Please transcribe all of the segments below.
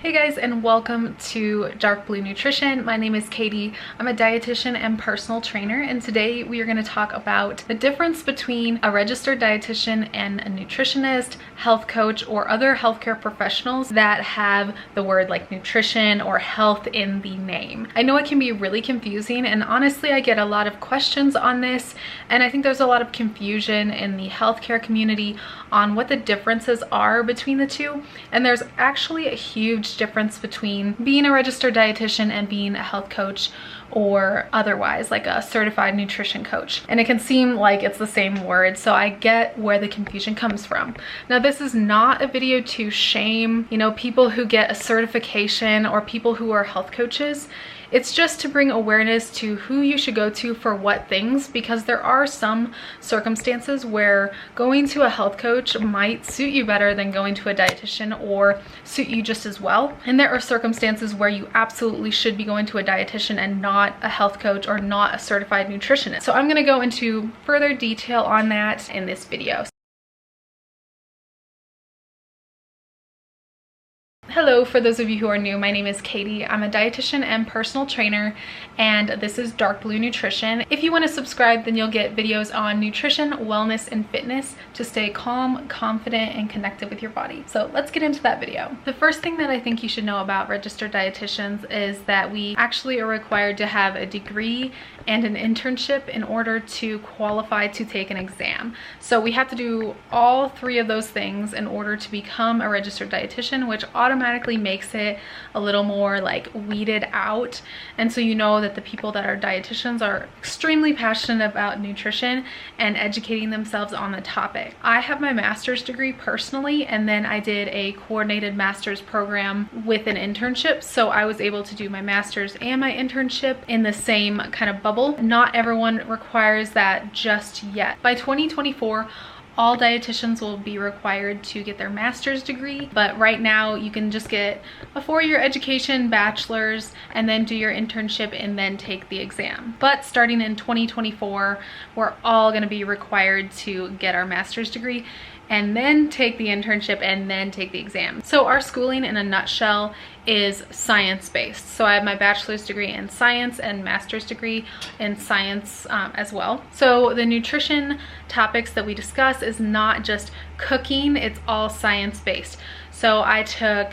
Hey guys, and welcome to Dark Blue Nutrition. My name is Katie. I'm a dietitian and personal trainer, and today we are going to talk about the difference between a registered dietitian and a nutritionist, health coach, or other healthcare professionals that have the word like nutrition or health in the name. I know it can be really confusing, and honestly I get a lot of questions on this, and I think there's a lot of confusion in the healthcare community on what the differences are between the two, and there's actually a huge difference between being a registered dietitian and being a health coach or otherwise like a certified nutrition coach. And it can seem like it's the same word, so I get where the confusion comes from. Now, this is not a video to shame, people who get a certification or people who are health coaches. It's just to bring awareness to who you should go to for what things, because there are some circumstances where going to a health coach might suit you better than going to a dietitian or suit you just as well. And there are circumstances where you absolutely should be going to a dietitian and not a health coach or not a certified nutritionist. So I'm going to go into further detail on that in this video. Hello, for those of you who are new, my name is Katie. I'm a dietitian and personal trainer, and this is Dark Blue Nutrition. If you want to subscribe, then you'll get videos on nutrition, wellness, and fitness to stay calm, confident, and connected with your body. So let's get into that video. The first thing that I think you should know about registered dietitians is that we actually are required to have a degree and an internship in order to qualify to take an exam. So we have to do all three of those things in order to become a registered dietitian, which automatically makes it a little more like weeded out. And so you know that the people that are dietitians are extremely passionate about nutrition and educating themselves on the topic. I have my master's degree personally, and then I did a coordinated master's program with an internship. So I was able to do my master's and my internship in the same kind of bubble. Not everyone requires that just yet. By 2024, all dietitians will be required to get their master's degree, but right now you can just get a 4-year education, bachelor's, and then do your internship and then take the exam. But starting in 2024, we're all going to be required to get our master's degree and then take the internship and then take the exam. So our schooling in a nutshell is science-based. So I have my bachelor's degree in science and master's degree in science as well. So the nutrition topics that we discuss is not just cooking, it's all science-based. So I took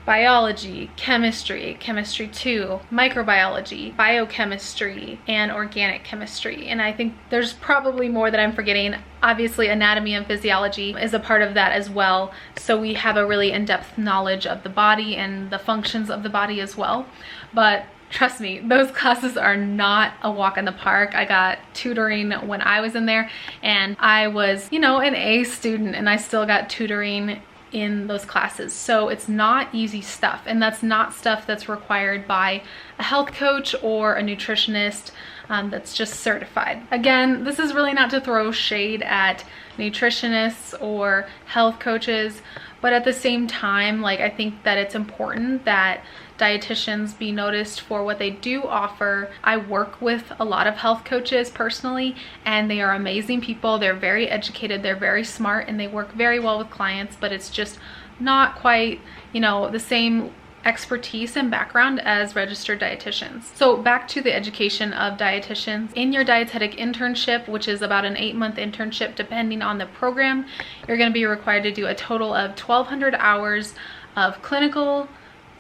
biology, chemistry, chemistry 2, microbiology, biochemistry, and organic chemistry. And I think there's probably more that I'm forgetting. Obviously, anatomy and physiology is a part of that as well. So we have a really in-depth knowledge of the body and the functions of the body as well. But trust me, those classes are not a walk in the park. I got tutoring when I was in there, and I was, an A student, and I still got tutoring in those classes. So it's not easy stuff, and that's not stuff that's required by a health coach or a nutritionist that's just certified. Again, this is really not to throw shade at nutritionists or health coaches, but at the same time, I think that it's important that dietitians be noticed for what they do offer. I work with a lot of health coaches personally, and they are amazing people. They're very educated, they're very smart, and they work very well with clients, but it's just not quite, the same expertise and background as registered dietitians. So back to the education of dietitians. In your dietetic internship, which is about an 8-month internship depending on the program, you're going to be required to do a total of 1,200 hours of clinical,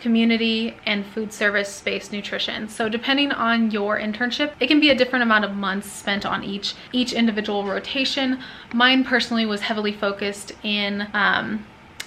community, and food service-based nutrition. So depending on your internship, it can be a different amount of months spent on each individual rotation. Mine personally was heavily focused in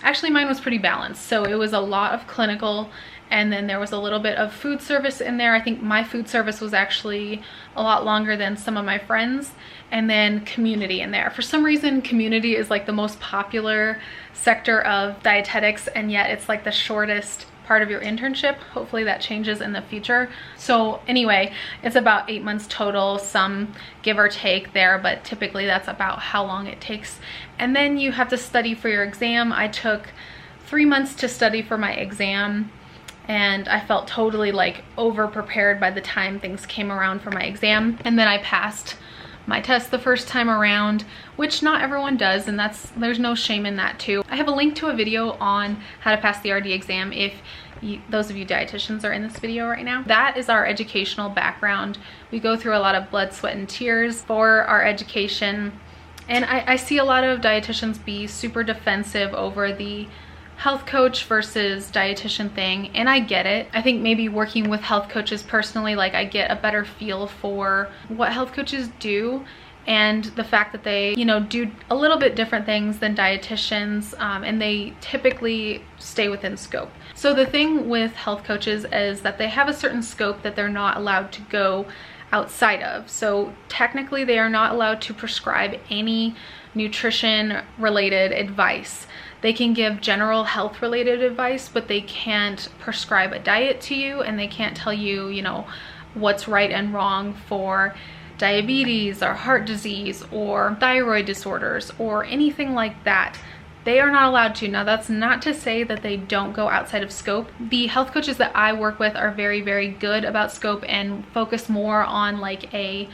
actually, mine was pretty balanced. So it was a lot of clinical, and then there was a little bit of food service in there. I think my food service was actually a lot longer than some of my friends, and then community in there. For some reason, community is like the most popular sector of dietetics, and yet it's like the shortest part of your internship. Hopefully that changes in the future. So anyway, it's about 8 months total, some give or take there, but typically that's about how long it takes. And then you have to study for your exam. I took 3 months to study for my exam, and I felt totally over prepared by the time things came around for my exam. And then I passed my test the first time around, which not everyone does, and there's no shame in that too. I have a link to a video on how to pass the RD exam if those of you dietitians are in this video right now. That is our educational background. We go through a lot of blood, sweat, and tears for our education. And I see a lot of dietitians be super defensive over the health coach versus dietitian thing, and I get it. I think maybe working with health coaches personally, like, I get a better feel for what health coaches do and the fact that they, you know, do a little bit different things than dietitians, and they typically stay within scope. So the thing with health coaches is that they have a certain scope that they're not allowed to go outside of. So technically they are not allowed to prescribe any nutrition related advice. They can give general health related advice, but they can't prescribe a diet to you, and they can't tell you, you know, what's right and wrong for diabetes or heart disease or thyroid disorders or anything like that. They are not allowed to. Now, that's not to say that they don't go outside of scope. The health coaches that I work with are very, very good about scope and focus more on like a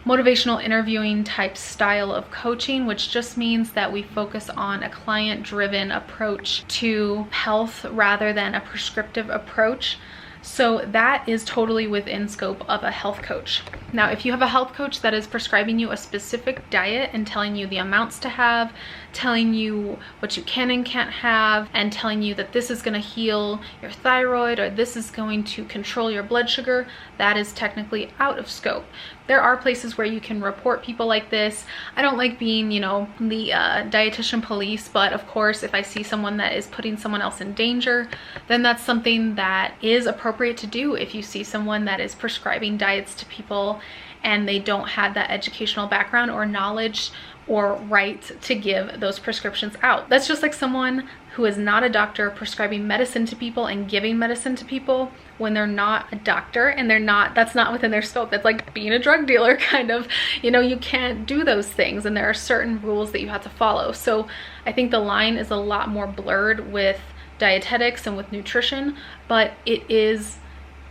motivational interviewing type style of coaching, which just means that we focus on a client-driven approach to health rather than a prescriptive approach. So that is totally within scope of a health coach. Now, if you have a health coach that is prescribing you a specific diet and telling you the amounts to have, telling you what you can and can't have, and telling you that this is going to heal your thyroid or this is going to control your blood sugar, that is technically out of scope. There are places where you can report people like this. I don't like being, you know, the dietitian police, but of course, if I see someone that is putting someone else in danger, then that's something that is appropriate to do. If you see someone that is prescribing diets to people and they don't have that educational background or knowledge or right to give those prescriptions out. That's just like someone who is not a doctor prescribing medicine to people and giving medicine to people when they're not a doctor and that's not within their scope. That's like being a drug dealer, kind of. You know, you can't do those things, and there are certain rules that you have to follow. So I think the line is a lot more blurred with dietetics and with nutrition, but it is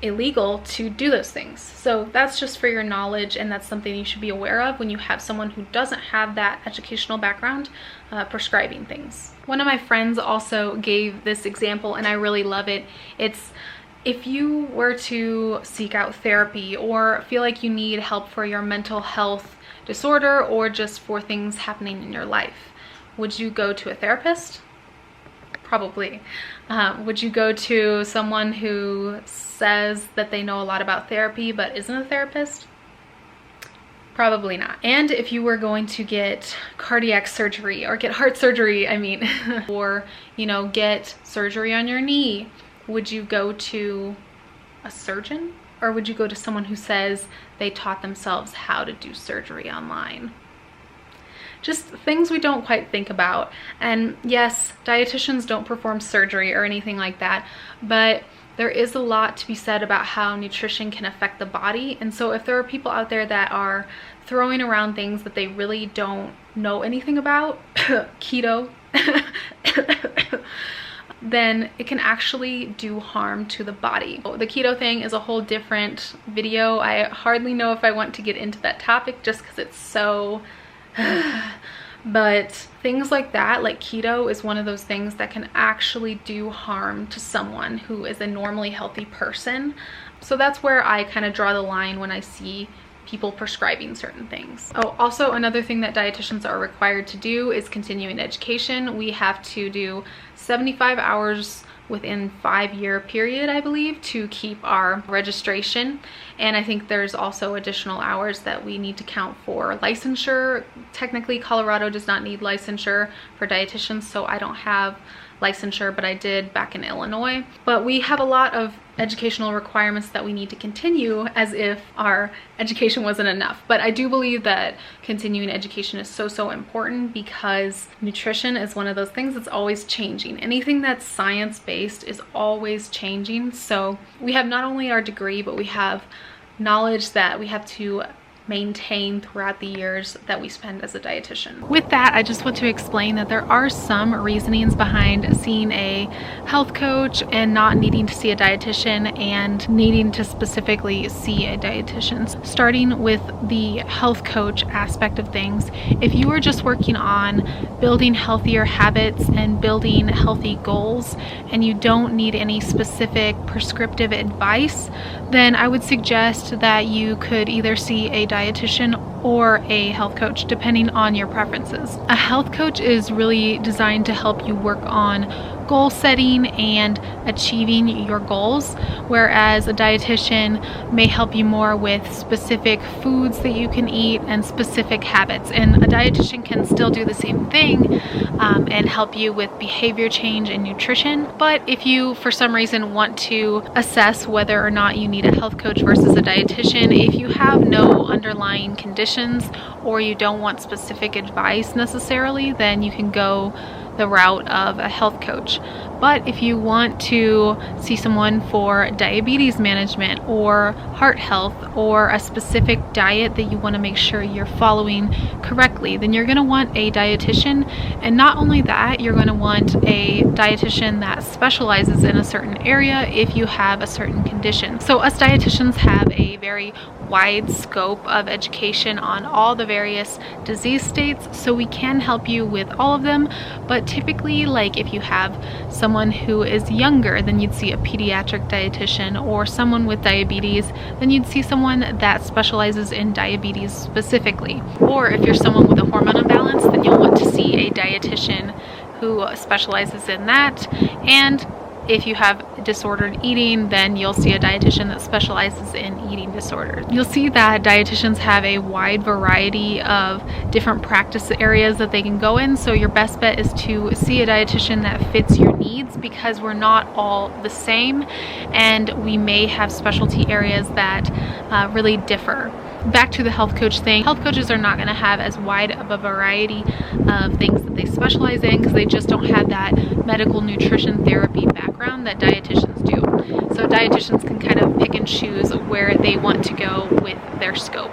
illegal to do those things. So that's just for your knowledge, and that's something you should be aware of when you have someone who doesn't have that educational background prescribing things. One of my friends also gave this example, and I really love it. It's, if you were to seek out therapy or feel like you need help for your mental health disorder or just for things happening in your life, would you go to a therapist? Probably. Would you go to someone who says that they know a lot about therapy but isn't a therapist? Probably not. And if you were going to get cardiac surgery or get heart surgery, I mean, or, you know, get surgery on your knee, would you go to a surgeon, or would you go to someone who says they taught themselves how to do surgery online? Just things we don't quite think about. And yes, dietitians don't perform surgery or anything like that, but there is a lot to be said about how nutrition can affect the body. And so if there are people out there that are throwing around things that they really don't know anything about, keto, then it can actually do harm to the body. The keto thing is a whole different video. I hardly know if I want to get into that topic just because it's so but things like that, like keto, is one of those things that can actually do harm to someone who is a normally healthy person. So that's where I kind of draw the line when I see people prescribing certain things. Oh, also another thing that dietitians are required to do is continuing education. We have to do 75 hours within 5-year period, I believe, to keep our registration. And I think there's also additional hours that we need to count for licensure. Technically, Colorado does not need licensure for dietitians, so I don't have licensure, but I did back in Illinois. But we have a lot of educational requirements that we need to continue, as if our education wasn't enough. But I do believe that continuing education is so important, because nutrition is one of those things that's always changing. Anything that's science-based is always changing. So we have not only our degree, but we have knowledge that we have to maintain throughout the years that we spend as a dietitian. With that, I just want to explain that there are some reasonings behind seeing a health coach and not needing to see a dietitian and needing to specifically see a dietitian. Starting with the health coach aspect of things, if you are just working on building healthier habits and building healthy goals and you don't need any specific prescriptive advice, then I would suggest that you could either see a dietitian or a health coach, depending on your preferences. A health coach is really designed to help you work on goal setting and achieving your goals, whereas a dietitian may help you more with specific foods that you can eat and specific habits. And a dietitian can still do the same thing and help you with behavior change and nutrition. But if you, for some reason, want to assess whether or not you need a health coach versus a dietitian, if you have no underlying conditions or you don't want specific advice necessarily, then you can go the route of a health coach. But if you want to see someone for diabetes management or heart health or a specific diet that you want to make sure you're following correctly, then you're going to want a dietitian. And not only that, you're going to want a dietitian that specializes in a certain area if you have a certain condition. So us dietitians have a very wide scope of education on all the various disease states, so we can help you with all of them. But typically, like if you have someone who is younger, then you'd see a pediatric dietitian, or someone with diabetes, then you'd see someone that specializes in diabetes specifically. Or if you're someone with a hormone imbalance, then you'll want to see a dietitian who specializes in that. And if you have disordered eating, then you'll see a dietitian that specializes in eating disorders. You'll see that dietitians have a wide variety of different practice areas that they can go in, so your best bet is to see a dietitian that fits your needs, because we're not all the same and we may have specialty areas that really differ. Back to the health coach thing, health coaches are not going to have as wide of a variety of things that they specialize in because they just don't have that medical nutrition therapy background that dietitians do. So dietitians can kind of pick and choose where they want to go with their scope.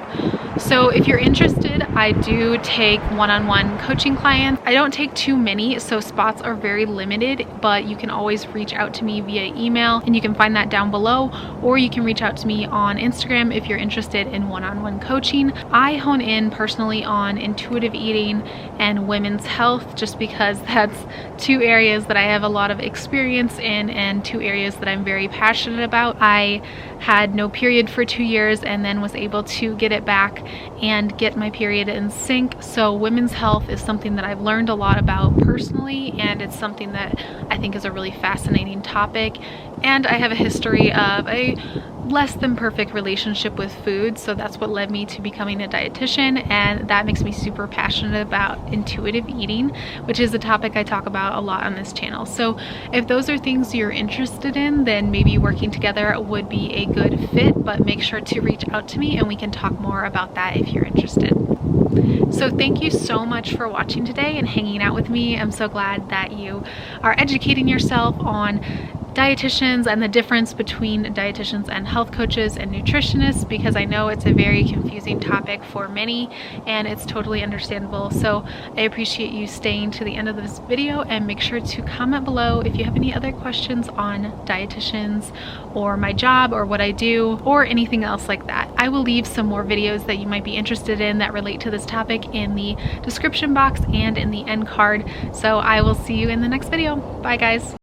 So if you're interested, I do take one-on-one coaching clients. I don't take too many, so spots are very limited, but you can always reach out to me via email, and you can find that down below, or you can reach out to me on Instagram if you're interested in one-on-one coaching. I hone in personally on intuitive eating and women's health, just because that's two areas that I have a lot of experience in and two areas that I'm very passionate about. I had no period for 2 years and then was able to get it back and get my period in sync. So women's health is something that I've learned a lot about personally, and it's something that I think is a really fascinating topic. And I have a history of a less than perfect relationship with food, so that's what led me to becoming a dietitian, and that makes me super passionate about intuitive eating, which is a topic I talk about a lot on this channel. So if those are things you're interested in, then maybe working together would be a good fit, but make sure to reach out to me and we can talk more about that if you're interested. So thank you so much for watching today and hanging out with me. I'm so glad that you are educating yourself on dietitians and the difference between dietitians and health coaches and nutritionists, because I know it's a very confusing topic for many and it's totally understandable. So I appreciate you staying to the end of this video, and make sure to comment below if you have any other questions on dietitians or my job or what I do or anything else like that. I will leave some more videos that you might be interested in that relate to this topic in the description box and in the end card. So I will see you in the next video. Bye guys.